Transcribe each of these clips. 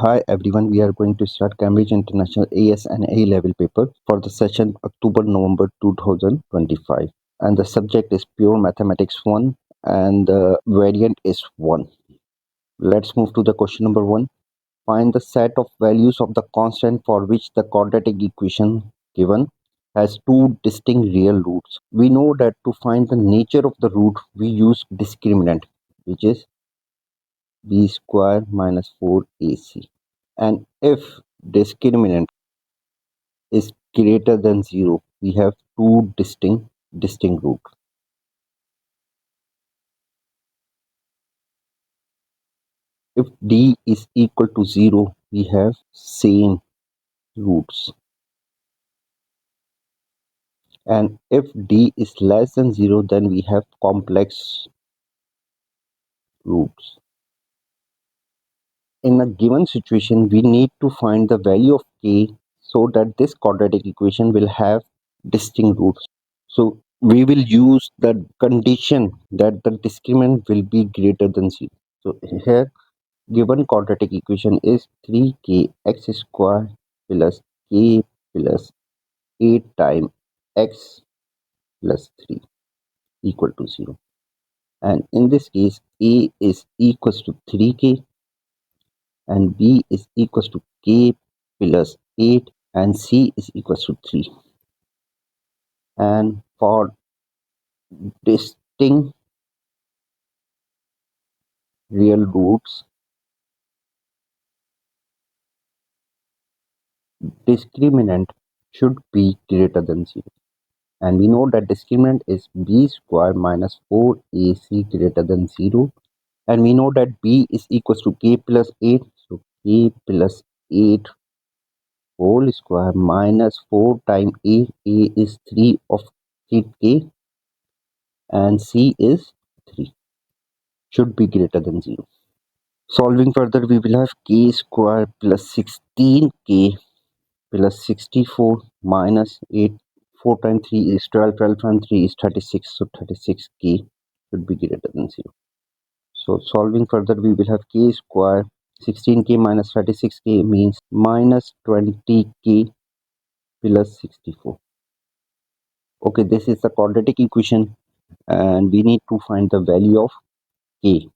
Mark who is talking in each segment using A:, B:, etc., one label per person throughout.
A: Hi everyone, we are going to start Cambridge International AS and A level paper for the session October-November 2025, and the subject is pure mathematics 1 and the variant is 1. Let's move to the question number 1. Find the set of values of the constant for which the quadratic equation given has two distinct real roots. We know that to find the nature of the root we use discriminant, which is b square minus 4ac. And if discriminant is greater than 0, we have two distinct roots. If d is equal to 0, we have same roots. And if d is less than 0, then we have complex roots. In a given situation, we need to find the value of k so that this quadratic equation will have distinct roots. So we will use the condition that the discriminant will be greater than 0. So here given quadratic equation is 3kx square plus k plus 8 times x plus 3 equal to 0. And in this case, a is equals to 3k and b is equals to k plus 8 and c is equals to 3. And for distinct real roots, discriminant should be greater than 0. And we know that discriminant is b square minus 4ac greater than 0. And we know that b is equals to k plus 8. So k plus 8 whole square minus 4 times a. A is 3 of k and c is 3. Should be greater than 0. Solving further, we will have k square plus 16k plus 64 minus 8. 4 times 3 is 12, 12 times 3 is 36, so 36k should be greater than 0. So solving further, we will have k square 16k minus 36k means minus 20k plus 64. Okay, this is the quadratic equation and we need to find the value of k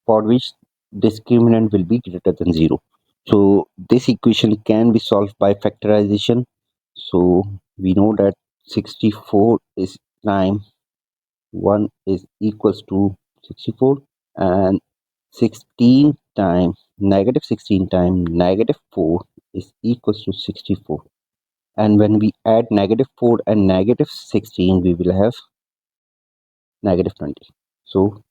A: for which discriminant will be greater than 0. So this equation can be solved by factorization. So we know that 64 is time 1 is equals to 64 and 16 times negative 16 times negative 4 is equals to 64. And when we add negative 4 and negative 16, we will have negative 20. So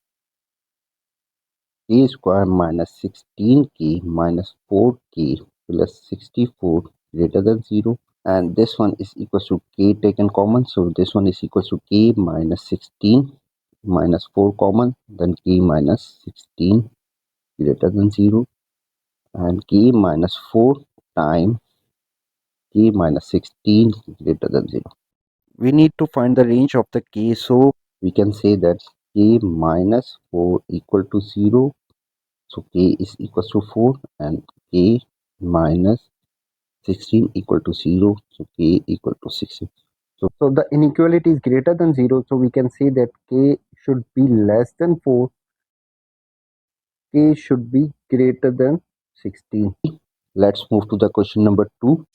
A: k square minus 16k minus 4k plus 64 greater than 0. And this one is equals to k taken common. So this one is equals to k minus 16 minus 4 common, then k minus 16 greater than 0 and k minus 4 times k minus 16 greater than 0. We need to find the range of the k, so we can say that k minus 4 equal to 0. So k is equals to 4 and k minus 16 equal to 0. So k equal to 16. So the inequality is greater than 0. So we can say that k should be less than 4. K should be greater than 16. Let's move to the question number 2.